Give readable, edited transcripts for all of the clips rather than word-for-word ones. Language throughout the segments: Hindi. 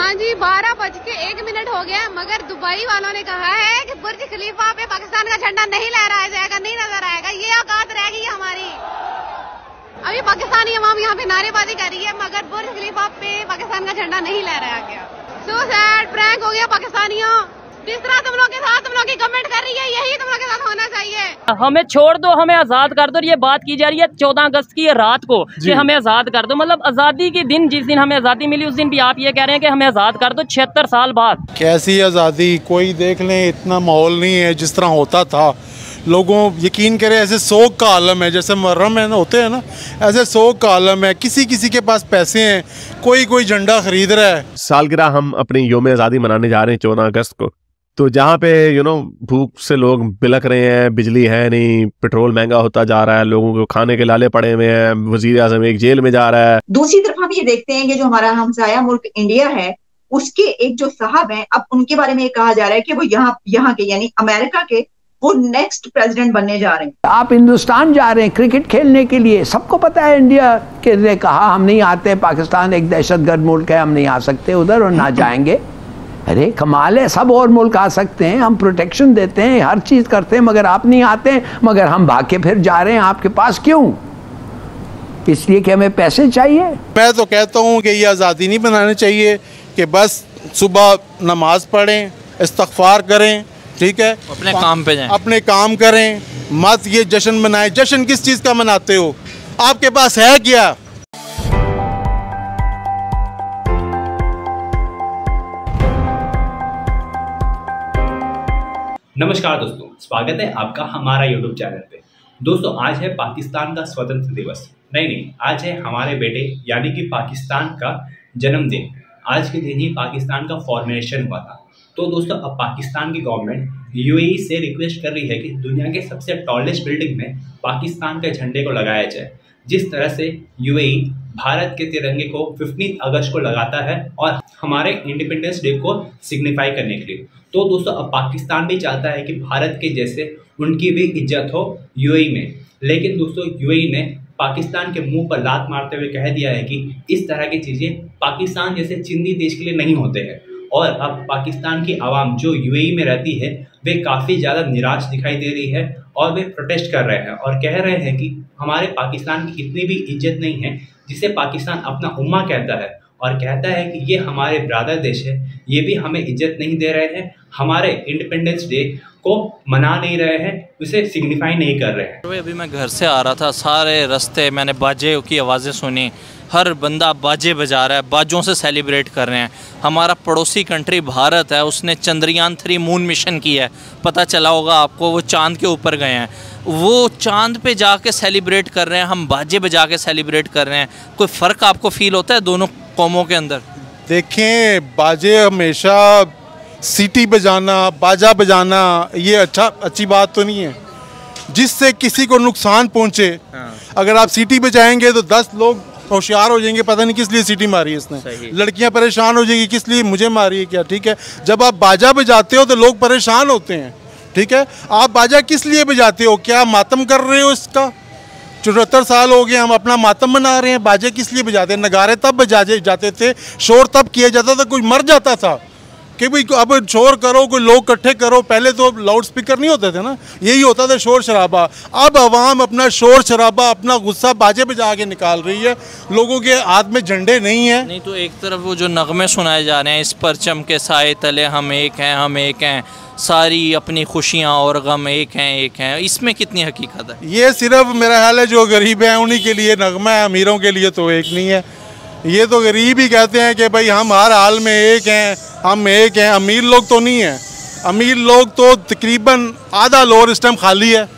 हाँ जी, 12:01 हो गया, मगर दुबई वालों ने कहा है कि बुर्ज खलीफा पे पाकिस्तान का झंडा नहीं लहराया जाएगा, नहीं नजर आएगा। ये औकात रहेगी हमारी। अभी पाकिस्तानी अवाम यहाँ पे नारेबाजी कर रही है, मगर बुर्ज खलीफा पे पाकिस्तान का झंडा नहीं लहराया गया। सो सैड, प्रैंक हो गया पाकिस्तानियों। जिस तरह तुम लोग के साथ तुम लोग की कमेंट कर रही है, यही तुम लोग के साथ होना चाहिए। हमें छोड़ दो, हमें आजाद कर दो। ये बात की जा रही है 14 अगस्त की रात को कि हमें आजाद कर दो। मतलब आजादी के दिन, जिस दिन हमें आजादी मिली, उस दिन भी आप ये कह रहे हैं कि हमें आजाद कर दो 76 साल बाद। कैसी आज़ादी? कोई देख लें, इतना माहौल नहीं है जिस तरह होता था। लोगों यकीन करें, ऐसे सोग का आलम है, जैसे मुहर्रम है ना, होते हैं ना, ऐसे सोग का आलम है। किसी किसी के पास पैसे हैं, कोई झंडा खरीद रहा है। सालगिरह हम अपनी योम आज़ादी मनाने जा रहे हैं 14 अगस्त को। तो जहाँ पे भूख से लोग बिलक रहे हैं, बिजली है नहीं, पेट्रोल महंगा होता जा रहा है, लोगों को खाने के लाले पड़े हुए हैं, वजीर आज़म एक जेल में जा रहा है। दूसरी तरफ हम ये देखते हैं कि जो हमारा हमसाया मुल्क इंडिया है, उसके एक जो साहब हैं, अब उनके बारे में कहा जा रहा है कि वो यहाँ के यानी अमेरिका के वो नेक्स्ट प्रेसिडेंट बनने जा रहे हैं। आप हिंदुस्तान जा रहे हैं क्रिकेट खेलने के लिए, सबको पता है इंडिया के ने कहा हम नहीं आते, पाकिस्तान एक दहशतगर्द मुल्क है, हम नहीं आ सकते उधर और ना जाएंगे। अरे कमाल है, सब और मुल्क आ सकते हैं, हम प्रोटेक्शन देते हैं, हर चीज करते हैं, मगर आप नहीं आते। मगर हम भाग के फिर जा रहे हैं आपके पास, क्यों? इसलिए कि हमें पैसे चाहिए। मैं तो कहता हूँ कि ये आज़ादी नहीं बनानी चाहिए कि बस सुबह नमाज पढ़ें, इस्तग़फ़ार करें, ठीक है, अपने काम पे जाएं, अपने काम करें, मत ये जश्न मनाएं। जश्न किस चीज़ का मनाते हो? आपके पास है क्या? नमस्कार दोस्तों, स्वागत है आपका हमारा यूट्यूब चैनल पे। दोस्तों, आज है पाकिस्तान का स्वतंत्र दिवस। नहीं, आज है हमारे बेटे यानी कि पाकिस्तान का जन्मदिन। आज के दिन ही पाकिस्तान का फॉर्मेशन हुआ था। तो दोस्तों, अब पाकिस्तान की गवर्नमेंट यूएई से रिक्वेस्ट कर रही है कि दुनिया के सबसे टॉलेस्ट बिल्डिंग में पाकिस्तान के झंडे को लगाया जाए। जिस तरह से यूएई भारत के तिरंगे को 15 अगस्त को लगाता है और हमारे इंडिपेंडेंस डे को सिग्निफाई करने के लिए। तो दोस्तों, अब पाकिस्तान भी चाहता है कि भारत के जैसे उनकी भी इज्जत हो यूएई में। लेकिन दोस्तों, यूएई ने पाकिस्तान के मुंह पर लात मारते हुए कह दिया है कि इस तरह की चीज़ें पाकिस्तान जैसे चिंदी देश के लिए नहीं होते हैं। और अब पाकिस्तान की आवाम जो यूएई में रहती है, वे काफ़ी ज़्यादा निराश दिखाई दे रही है और वे प्रोटेस्ट कर रहे हैं और कह रहे हैं कि हमारे पाकिस्तान की इतनी भी इज्जत नहीं है जिसे पाकिस्तान अपना उम्मा कहता है, और कहता है कि ये हमारे ब्रदर देश है, ये भी हमें इज्जत नहीं दे रहे हैं, हमारे इंडिपेंडेंस डे को मना नहीं रहे हैं, उसे सिग्निफाई नहीं कर रहे हैं। अभी मैं घर से आ रहा था, सारे रास्ते मैंने बाजे की आवाज़ें सुनी, हर बंदा बाजे बजा रहा है, बाजों से सेलिब्रेट कर रहे हैं। हमारा पड़ोसी कंट्री भारत है, उसने चंद्रयान 3 मून मिशन किया है, पता चला होगा आपको, वो चांद के ऊपर गए हैं, वो चांद पे जाके सेलिब्रेट कर रहे हैं, हम बाजे बजा के सेलिब्रेट कर रहे हैं। कोई फ़र्क आपको फील होता है दोनों कौमों के अंदर? देखें, बाजे हमेशा सीटी बजाना, बाजा बजाना, ये अच्छी बात तो नहीं है जिससे किसी को नुकसान पहुँचे। अगर आप सीटी बजाएंगे तो 10 लोग होशियार हो जाएंगे, पता नहीं किस लिए सीटी मारी है इसने। लड़कियां परेशान हो जाएंगी, किस लिए मुझे मारी है क्या, ठीक है। जब आप बाजा बजाते हो तो लोग परेशान होते हैं, ठीक है। आप बाजा किस लिए बजाते हो? क्या मातम कर रहे हो इसका? 74 साल हो गए, हम अपना मातम मना रहे हैं। बाजे किस लिए बजाते हैं? नगारे तब बजाए जाते थे, शोर तब किया जाता था, कोई मर जाता था कि भाई अब शोर करो, कोई लोग इकट्ठे करो। पहले तो लाउड स्पीकर नहीं होते थे ना, यही होता था शोर शराबा। अब आवाम अपना शोर शराबा, अपना गुस्सा बाजे बजा के निकाल रही है। लोगों के हाथ में झंडे नहीं है। नहीं तो एक तरफ वो जो नगमे सुनाए जा रहे हैं, इस परचम के साए तले हम एक हैं, हम एक हैं, सारी अपनी खुशियाँ और गम एक हैं, इसमें कितनी हकीकत है? ये सिर्फ मेरा ख्याल है जो गरीब हैं उन्हीं के लिए नगमा है, अमीरों के लिए तो एक नहीं है। ये तो गरीब ही कहते हैं कि भाई हम हर हाल में एक हैं, हम एक हैं। अमीर लोग तो नहीं हैं। अमीर लोग तो तकरीबन आधा लाहौर इस टाइम खाली है,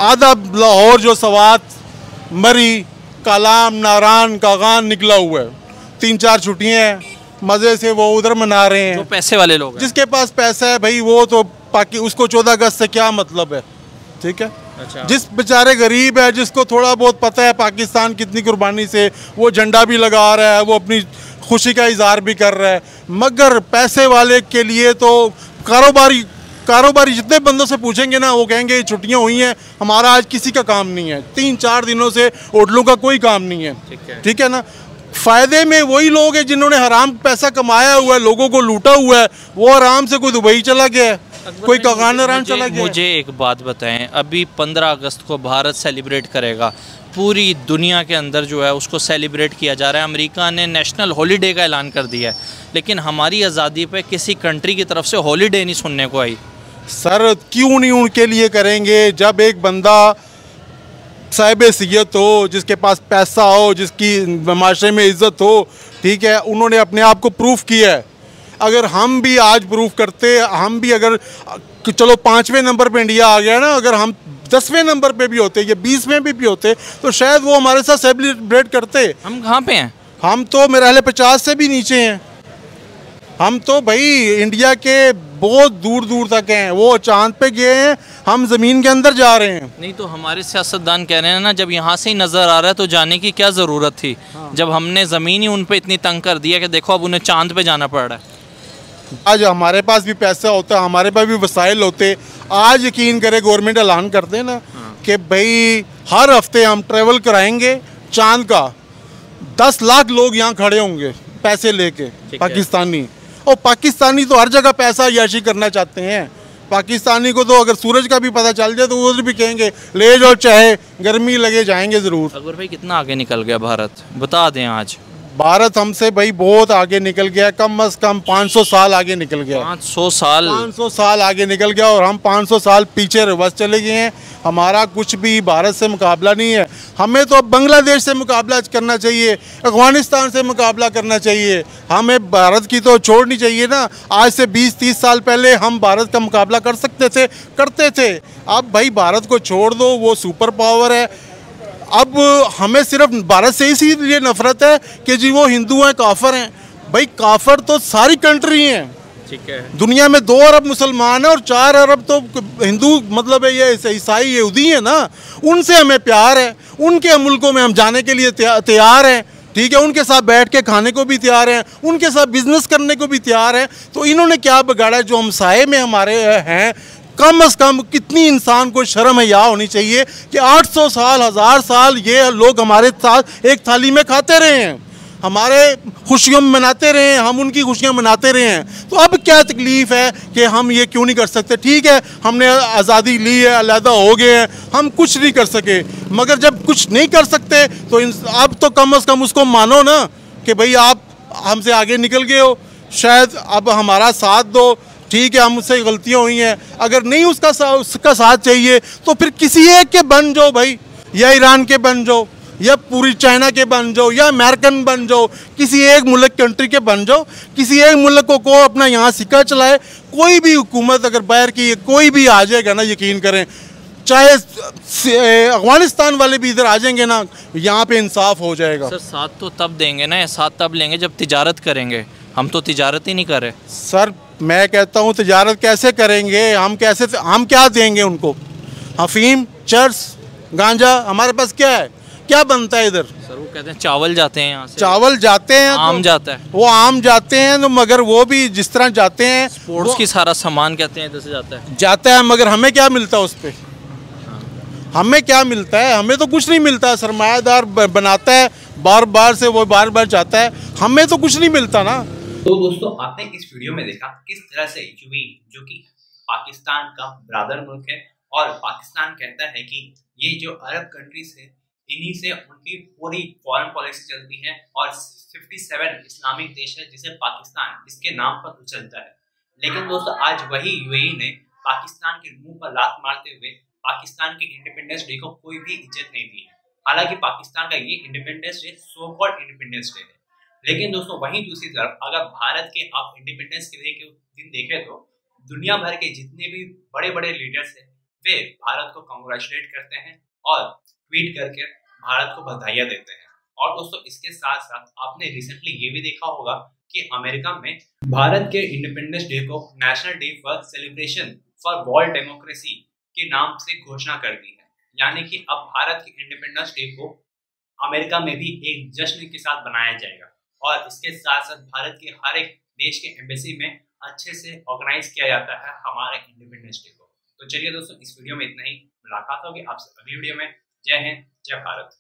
आधा लाहौर जो सवात, मरी, कालाम, नारान, कागान निकला हुआ है। 3-4 छुट्टियाँ हैं, मज़े से वो उधर मना रहे हैं। जो पैसे वाले लोग, जिसके पास पैसा है भाई, वो तो उसको 14 अगस्त से क्या मतलब है, ठीक है। अच्छा। जिस बेचारे गरीब है, जिसको थोड़ा बहुत पता है पाकिस्तान कितनी कुर्बानी से वो झंडा भी लगा रहा है, वो अपनी खुशी का इजहार भी कर रहा है। मगर पैसे वाले के लिए तो कारोबारी जितने बंदों से पूछेंगे ना, वो कहेंगे छुट्टियां हुई हैं, हमारा आज किसी का काम नहीं है। 3-4 दिनों से होटलों का कोई काम नहीं है, ठीक है ना। फायदे में वही लोग हैं जिन्होंने हराम पैसा कमाया हुआ है, लोगों को लूटा हुआ है, वो आराम से कोई दुबई चला गया है, कोई कागान चला गया। मुझे एक बात बताएं, अभी 15 अगस्त को भारत सेलिब्रेट करेगा, पूरी दुनिया के अंदर जो है उसको सेलिब्रेट किया जा रहा है। अमेरिका ने नेशनल हॉलीडे का ऐलान कर दिया है, लेकिन हमारी आज़ादी पे किसी कंट्री की तरफ से हॉलीडे नहीं सुनने को आई। सर क्यों नहीं उनके लिए करेंगे? जब एक बंदा साहिब हैसियत हो, जिसके पास पैसा हो, जिसकी माशरे में इज्जत हो, ठीक है, उन्होंने अपने आप को प्रूफ किया है। अगर हम भी आज प्रूफ करते, हम भी अगर चलो 5वें नंबर पे इंडिया आ गया ना, अगर हम 10वें नंबर पे भी होते या 20वें भी होते तो शायद वो हमारे साथ सेलिब्रेट करते। हम कहाँ पे हैं? हम तो मेरे ख्याल 50 से भी नीचे हैं। हम तो भाई इंडिया के बहुत दूर दूर तक हैं, वो चांद पे गए हैं, हम ज़मीन के अंदर जा रहे हैं। नहीं तो हमारे सियासतदान कह रहे हैं ना, जब यहाँ से ही नज़र आ रहा है तो जाने की क्या ज़रूरत थी? जब हमने ज़मीन ही उन पे इतनी तंग कर दिया कि देखो अब उन्हें चांद पे जाना पड़ रहा है। आज हमारे पास भी पैसा होता, हमारे पास भी वसाइल होते, आज यकीन करे गवर्नमेंट ऐलान कर दे ना कि भाई हर हफ्ते हम ट्रेवल कराएंगे चांद का, 10 लाख लोग यहाँ खड़े होंगे पैसे लेके, पाकिस्तानी। और पाकिस्तानी तो हर जगह पैसा याशी करना चाहते हैं। पाकिस्तानी को तो अगर सूरज का भी पता चल जाए तो वो भी कहेंगे ले जाओ, चाहे गर्मी लगे जाएंगे ज़रूर। अकबर भाई कितना आगे निकल गया भारत, बता दें आज। भारत हमसे भाई बहुत आगे निकल गया, कम से कम 500 साल आगे निकल गया। 500 साल आगे निकल गया और हम 500 साल पीछे रिवर्स चले गए हैं। हमारा कुछ भी भारत से मुकाबला नहीं है। हमें तो अब बांग्लादेश से मुकाबला करना चाहिए, अफगानिस्तान से मुकाबला करना चाहिए। हमें भारत की तो छोड़नी चाहिए ना। आज से 20-30 साल पहले हम भारत का मुकाबला कर सकते थे, करते थे। अब भाई भारत को छोड़ दो, वो सुपर पावर है। अब हमें सिर्फ भारत से इसीलिए नफरत है कि जी वो हिंदू हैं, काफर हैं। भाई काफर तो सारी कंट्री हैं, ठीक है। दुनिया में 2 अरब मुसलमान हैं और 4 अरब तो हिंदू, मतलब है ये ईसाई यहूदी है ना। उनसे हमें प्यार है, उनके मुल्कों में हम जाने के लिए तैयार हैं, ठीक है। उनके साथ बैठ के खाने को भी तैयार हैं, उनके साथ बिजनेस करने को भी तैयार हैं। तो इन्होंने क्या बिगाड़ा है जो हमसाये में हमारे हैं? कम से कम कितनी इंसान को शर्म हया होनी चाहिए कि 800 साल 1000 साल ये लोग हमारे साथ एक थाली में खाते रहे हैं, हमारे खुशियों में मनाते रहे हैं, हम उनकी खुशियां मनाते रहे हैं। तो अब क्या तकलीफ है कि हम ये क्यों नहीं कर सकते? ठीक है, हमने आज़ादी ली है, अलहदा हो गए हैं, हम कुछ नहीं कर सके। मगर जब कुछ नहीं कर सकते तो अब तो कम से कम उसको मानो ना कि भाई आप हमसे आगे निकल गए हो, शायद अब हमारा साथ दो। ठीक है, हमसे गलतियां हुई हैं, अगर नहीं उसका साथ चाहिए तो फिर किसी एक के बन जाओ भाई, या ईरान के बन जाओ, या पूरी चाइना के बन जाओ, या अमेरिकन बन जाओ, किसी एक मुल्क कंट्री के बन जाओ। किसी एक मुल्क को अपना यहाँ सिक्का चलाए। कोई भी हुकूमत अगर बाहर की कोई भी आ जाएगा ना, यकीन करें, चाहे अफगानिस्तान वाले भी इधर आ जाएंगे ना, यहाँ पे इंसाफ हो जाएगा। सर साथ तो तब देंगे ना, साथ तब लेंगे जब तिजारत करेंगे। हम तो तिजारत ही नहीं कर रहे। सर मैं कहता हूँ तिजारत कैसे करेंगे? हम क्या देंगे उनको? अफीम, चर्स, गांजा, हमारे पास क्या है? क्या बनता है इधर? सर वो कहते हैं चावल जाते हैं यहाँ से, चावल जाते हैं, आम जाता है, वो आम जाते हैं तो, मगर वो भी जिस तरह जाते हैं, स्पोर्ट्स की सारा सामान कहते हैं इधर से जाता है, मगर हमें क्या मिलता है उस पर? हमें क्या मिलता है? हमें तो कुछ नहीं मिलता। सरमायादार बनाता है, बार बार से वो बार बार जाता है, हमें तो कुछ नहीं मिलता ना। तो दोस्तों आपने इस वीडियो में देखा किस तरह से यूएई, जो कि पाकिस्तान का ब्रादर मुल्क है, और पाकिस्तान कहता है कि ये जो अरब कंट्रीज है इन्हीं से उनकी पूरी फॉरेन पॉलिसी चलती है, और 57 इस्लामिक देश है जिसे पाकिस्तान इसके नाम पर उछलता है। लेकिन दोस्तों आज वही यूएई ने पाकिस्तान के मुंह पर लात मारते हुए पाकिस्तान के इंडिपेंडेंस डे को कोई भी इज्जत नहीं दी है। हालांकि पाकिस्तान का ये independence day so called independence day है, लेकिन दोस्तों वहीं दूसरी तरफ अगर भारत के आप इंडिपेंडेंस के दिन देखें तो दुनिया भर के जितने भी बड़े बड़े लीडर्स हैं वे भारत को कांग्रेचुलेट करते हैं और ट्वीट करके भारत को बधाइयां देते हैं। और दोस्तों इसके साथ साथ आपने रिसेंटली ये भी देखा होगा कि अमेरिका में भारत के इंडिपेंडेंस डे को national day for celebration for world democracy के नाम से घोषणा कर दी है। यानी कि अब भारत के इंडिपेंडेंस डे को अमेरिका में भी एक जश्न के साथ बनाया जाएगा, और इसके साथ साथ भारत के हर एक देश के एम्बेसी में अच्छे से ऑर्गेनाइज किया जाता है हमारे इंडिपेंडेंस डे को। तो चलिए दोस्तों इस वीडियो में इतना ही, मुलाकात होगी आपसे अगली वीडियो में। जय हिंद, जय भारत।